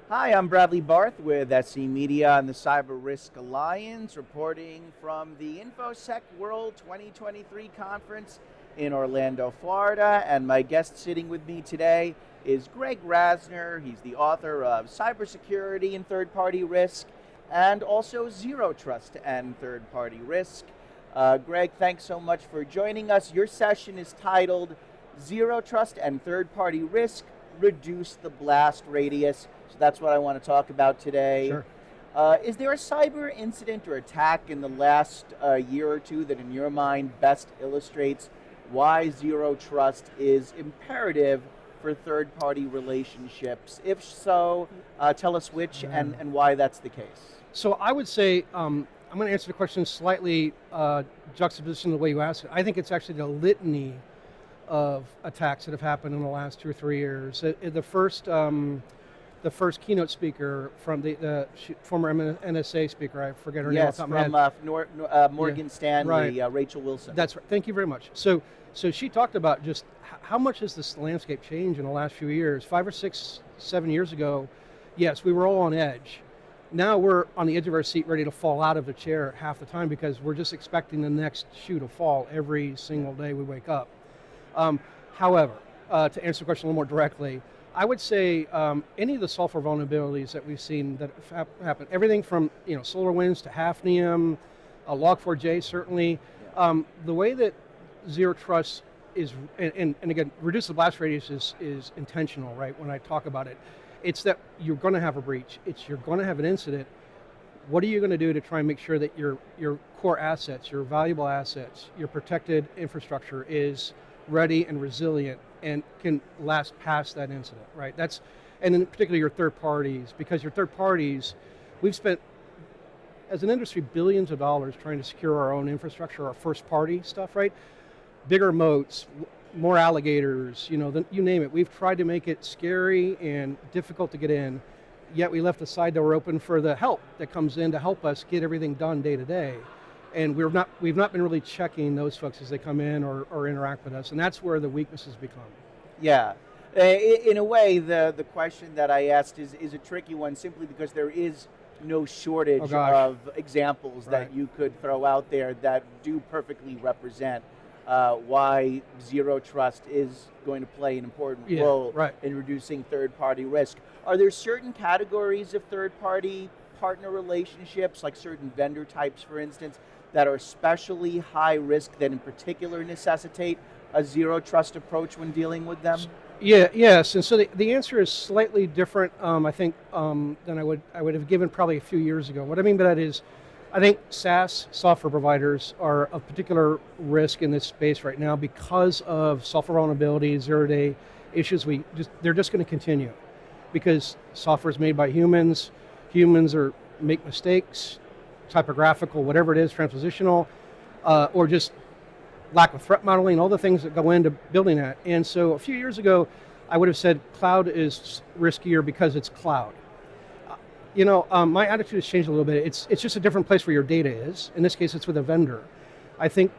Hi, I'm Bradley Barth with SC Media and the Cyber Risk Alliance, reporting from the InfoSec World 2023 conference in Orlando, Florida. And my guest sitting with me today is Greg Rasner. He's the author of Cybersecurity and Third-Party Risk and also Zero Trust and Third-Party Risk. Greg, thanks so much for joining us. Your session is titled Zero Trust and Third-Party Risk, Reduce the Blast Radius. So that's what I want to talk about today. Sure. Is there a cyber incident or attack in the last year or two that in your mind best illustrates why zero trust is imperative for third-party relationships? If so, tell us which and why that's the case. So I would say, I'm going to answer the question slightly juxtaposition the way you asked it. I think it's actually the litany of attacks that have happened in the last 2 or 3 years. The first keynote speaker from the former NSA speaker, I forget her name. Yes, from Morgan Stanley, right. Rachel Wilson. That's right. Thank you very much. So she talked about just how much has this landscape changed in the last few years. 5 or 6, 7 years ago, yes, we were all on edge. Now we're on the edge of our seat ready to fall out of the chair half the time because we're just expecting the next shoe to fall every single day we wake up. However, to answer the question a little more directly, I would say any of the software vulnerabilities that we've seen that have happened, everything from SolarWinds to Hafnium, Log4J certainly, the way that Zero Trust is, and again, reduce the blast radius is intentional, right? When I talk about it, it's that you're going to have a breach. You're going to have an incident. What are you going to do to try and make sure that your core assets, your valuable assets, your protected infrastructure is ready and resilient and can last past that incident, right? And in particular your third parties, because your third parties, we've spent, as an industry, billions of dollars trying to secure our own infrastructure, our first party stuff, right? Bigger moats, more alligators, you name it. We've tried to make it scary and difficult to get in, yet we left the side door open for the help that comes in to help us get everything done day to day. And we've not been really checking those folks as they come in or interact with us, and that's where the weaknesses become. Yeah, in a way, the question that I asked is a tricky one, simply because there is no shortage of examples that you could throw out there that do perfectly represent why zero trust is going to play an important role in reducing third-party risk. Are there certain categories of third-party partner relationships, like certain vendor types, for instance, that are especially high risk that in particular necessitate a zero trust approach when dealing with them? Yes, and so the answer is slightly different, I think, than I would have given probably a few years ago. What I mean by that is, I think SaaS software providers are of particular risk in this space right now because of software vulnerabilities, zero-day issues. They're just going to continue because software is made by humans. Humans make mistakes, typographical, whatever it is, transpositional, or just lack of threat modeling, all the things that go into building that. And so a few years ago, I would have said cloud is riskier because it's cloud. My attitude has changed a little bit. It's just a different place where your data is. In this case, it's with a vendor. I think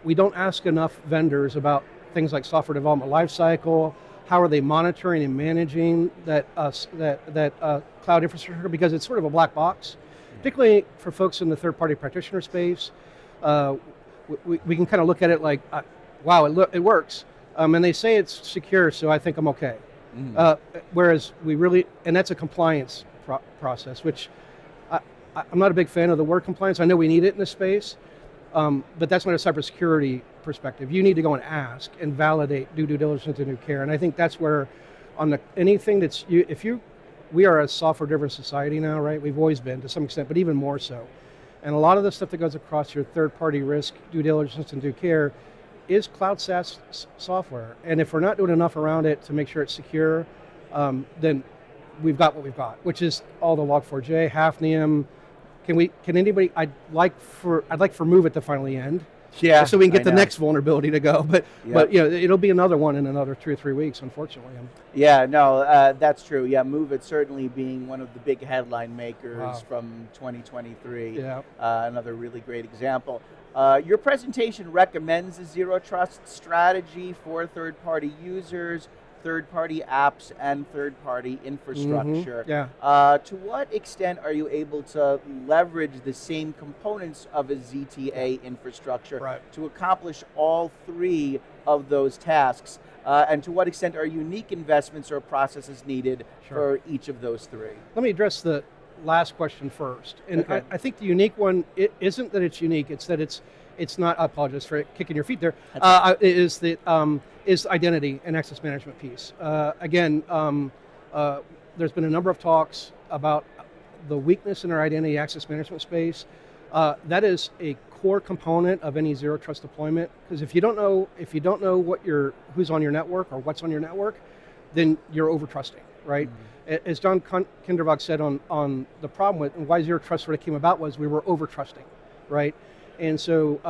we don't ask enough vendors about things like software development lifecycle. How are they monitoring and managing that cloud infrastructure? Because it's sort of a black box, particularly for folks in the third-party practitioner space. We can kind of look at it like, wow, it works. And they say it's secure, so I think I'm okay. Whereas and that's a compliance process, which I'm not a big fan of the word compliance. I know we need it in this space, but that's not a cybersecurity perspective. You need to go and ask and validate, do due diligence and due care. And I think that's where anything that's, we are a software-driven society now, right? We've always been to some extent, but even more so. And a lot of the stuff that goes across your third-party risk, due diligence and due care is cloud SaaS software. And if we're not doing enough around it to make sure it's secure, then we've got what we've got, which is all the Log4j, Hafnium. I'd like for MOVEit to finally end. Yeah, so we can get the next vulnerability to go, but it'll be another one in another 2 or 3 weeks, unfortunately. Yeah, no, that's true. Yeah, MOVEit certainly being one of the big headline makers from 2023. Yeah, another really great example. Your presentation recommends a zero trust strategy for third-party users third-party apps and third-party infrastructure. Yeah. To what extent are you able to leverage the same components of a ZTA infrastructure to accomplish all three of those tasks? And to what extent are unique investments or processes needed for each of those three? Let me address the last question first. And I think the unique one, it isn't that it's unique, it's that it's not, I apologize for kicking your feet there, is identity and access management piece. Again, there's been a number of talks about the weakness in our identity access management space. That is a core component of any zero trust deployment, because if you don't know who's on your network or what's on your network, then you're over trusting, right? Mm-hmm. As John Kindervag said on the problem with and why zero trust sort of came about was we were over trusting, right? And so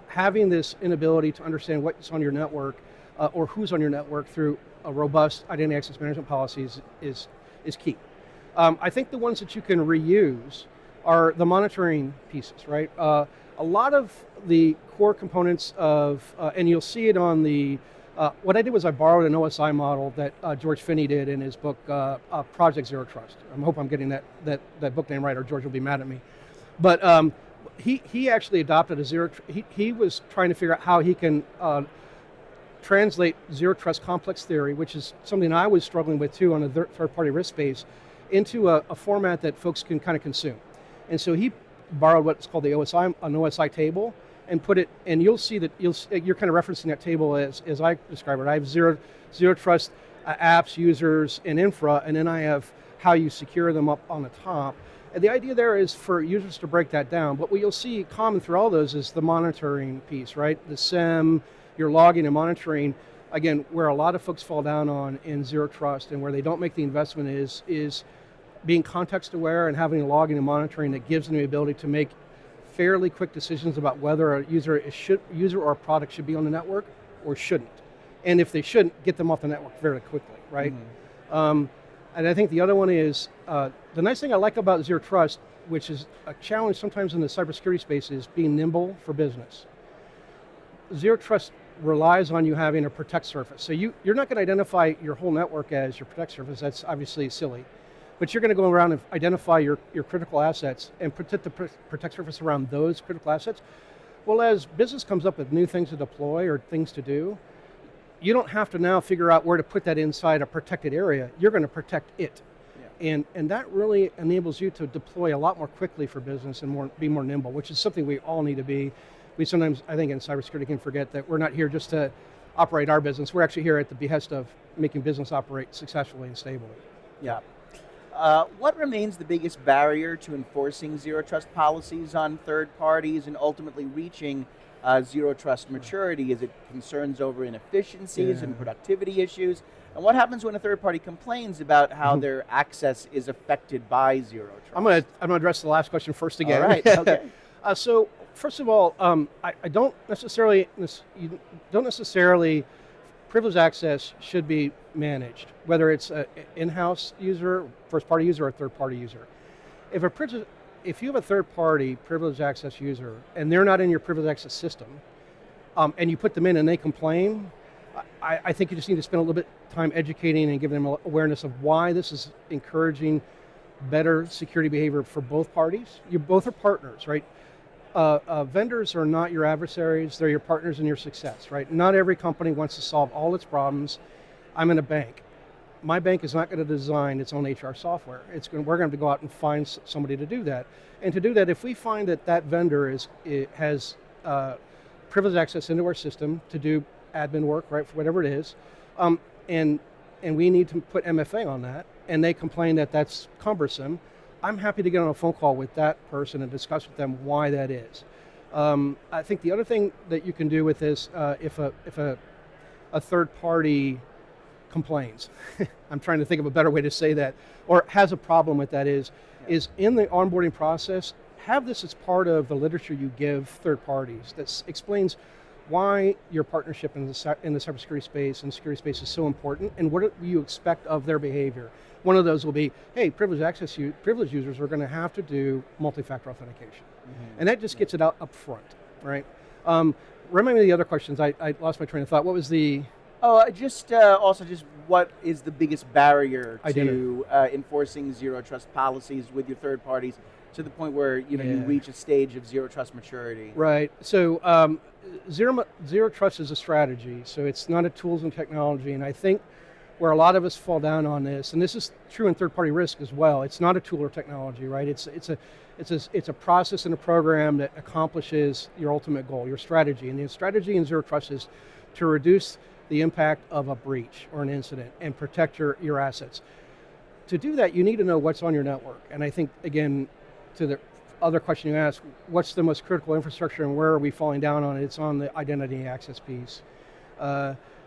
having this inability to understand what's on your network or who's on your network through a robust identity access management policies is key. I think the ones that you can reuse are the monitoring pieces, right? A lot of the core components of, and you'll see it on the, what I did was I borrowed an OSI model that George Finney did in his book, Project Zero Trust. I hope I'm getting that book name right, or George will be mad at me. But he actually adopted a he was trying to figure out how he can translate zero trust complex theory, which is something I was struggling with too on a third-party risk space, into a format that folks can kind of consume. And so he borrowed what's called an OSI table and put it, and you'll see that you're kind of referencing that table as I describe it. I have zero trust apps, users, and infra, and then I have how you secure them up on the top. And the idea there is for users to break that down, but what you'll see common through all those is the monitoring piece, right? The SIEM, your logging and monitoring, again, where a lot of folks fall down on in zero trust and where they don't make the investment is being context aware and having logging and monitoring that gives them the ability to make fairly quick decisions about whether a user or a product should be on the network or shouldn't. And if they shouldn't, get them off the network very quickly, right? Mm-hmm. And I think the other one is, the nice thing I like about zero trust, which is a challenge sometimes in the cybersecurity space, is being nimble for business. Zero trust relies on you having a protect surface. So you're not going to identify your whole network as your protect surface. That's obviously silly. But you're going to go around and identify your critical assets and protect the protect surface around those critical assets. Well, as business comes up with new things to deploy or things to do, you don't have to now figure out where to put that inside a protected area. You're going to protect it. Yeah. And that really enables you to deploy a lot more quickly for business and be more nimble, which is something we all need to be. We sometimes, I think in cybersecurity, can forget that we're not here just to operate our business. We're actually here at the behest of making business operate successfully and stably. Yeah. What remains the biggest barrier to enforcing zero trust policies on third parties and ultimately reaching zero trust maturity? Is it concerns over inefficiencies and productivity issues? And what happens when a third party complains about how their access is affected by zero trust? I'm going to address the last question first again. All right. Okay. So first of all, I don't necessarily privileged access should be managed, whether it's an in-house user, first-party user, or a third-party user. If you have a third-party privileged access user and they're not in your privileged access system, and you put them in and they complain, I think you just need to spend a little bit of time educating and giving them awareness of why this is encouraging better security behavior for both parties. You both are partners, right? Vendors are not your adversaries, they're your partners in your success, right? Not every company wants to solve all its problems. I'm in a bank. My bank is not going to design its own HR software. We're going to have to go out and find somebody to do that. And to do that, if we find that vendor has privileged access into our system to do admin work, right, for whatever it is, and we need to put MFA on that, and they complain that that's cumbersome, I'm happy to get on a phone call with that person and discuss with them why that is. I think the other thing that you can do with this, if a third party complains, I'm trying to think of a better way to say that, or has a problem with that is in the onboarding process, have this as part of the literature you give third parties that explains why your partnership in the cybersecurity space and security space is so important and what do you expect of their behavior. One of those will be, hey, privileged users are going to have to do multi-factor authentication. And that just gets it out up front, right? Remind me of the other questions. I lost my train of thought. What was the... Just also just what is the biggest barrier to enforcing zero trust policies with your third parties to the point where you reach a stage of zero trust maturity? Right. So zero trust is a strategy. So it's not a tools and technology. And I think where a lot of us fall down on this, and this is true in third-party risk as well. It's not a tool or technology, right? It's a process and a program that accomplishes your ultimate goal, your strategy. And the strategy in zero trust is to reduce the impact of a breach or an incident and protect your assets. To do that, you need to know what's on your network. And I think, again, to the other question you asked, what's the most critical infrastructure and where are we falling down on it? It's on the identity access piece.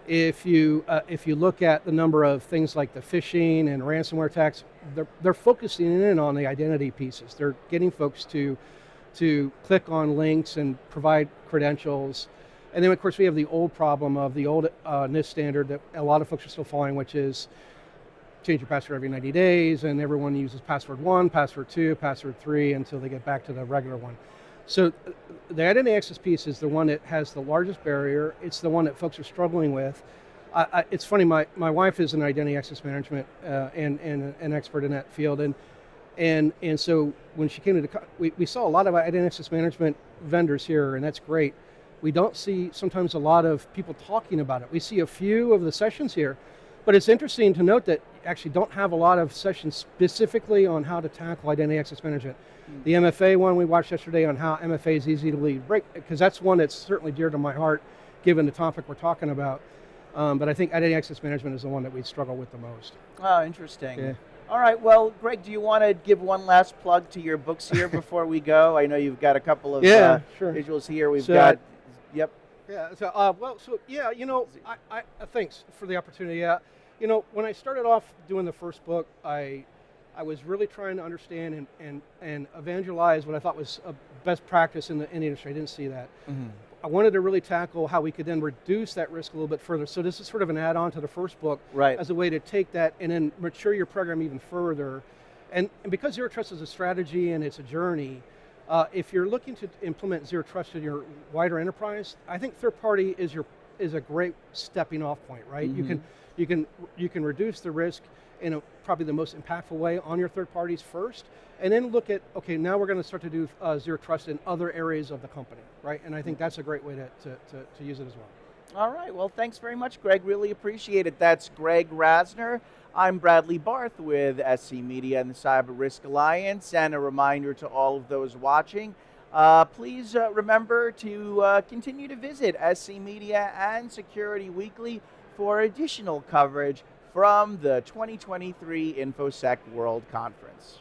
If you look at the number of things like the phishing and ransomware attacks, they're focusing in on the identity pieces. They're getting folks to click on links and provide credentials. And then, of course, we have the old problem of the old NIST standard that a lot of folks are still following, which is change your password every 90 days, and everyone uses password 1, password 2, password 3 until they get back to the regular one. So the identity access piece is the one that has the largest barrier. It's the one that folks are struggling with. It's funny, my wife is in identity access management and an expert in that field, and so when she came to we saw a lot of identity access management vendors here, and that's great. We don't see sometimes a lot of people talking about it. We see a few of the sessions here, but it's interesting to note that you actually don't have a lot of sessions specifically on how to tackle identity access management. The MFA one we watched yesterday on how MFA is easy to break, because that's one that's certainly dear to my heart, given the topic we're talking about. But I think identity access management is the one that we struggle with the most. Oh, interesting. Yeah. All right, well, Greg, do you want to give one last plug to your books here before we go? I know you've got a couple of sure. visuals here. We've So, got, yep. Yeah. So I thanks for the opportunity. When I started off doing the first book, I was really trying to understand and evangelize what I thought was a best practice in the industry. I didn't see that. Mm-hmm. I wanted to really tackle how we could then reduce that risk a little bit further. So this is sort of an add-on to the first book, right, as a way to take that and then mature your program even further. And because zero trust is a strategy and it's a journey, if you're looking to implement zero trust in your wider enterprise, I think third party is a great stepping off point, right? Mm-hmm. You can reduce the risk in probably the most impactful way on your third parties first, and then look at, okay, now we're going to start to do zero trust in other areas of the company, right? And I think that's a great way to use it as well. All right, well, thanks very much, Greg. Really appreciate it. That's Greg Rasner. I'm Bradley Barth with SC Media and the Cyber Risk Alliance, and a reminder to all of those watching, please remember to continue to visit SC Media and Security Weekly for additional coverage from the 2023 InfoSec World Conference.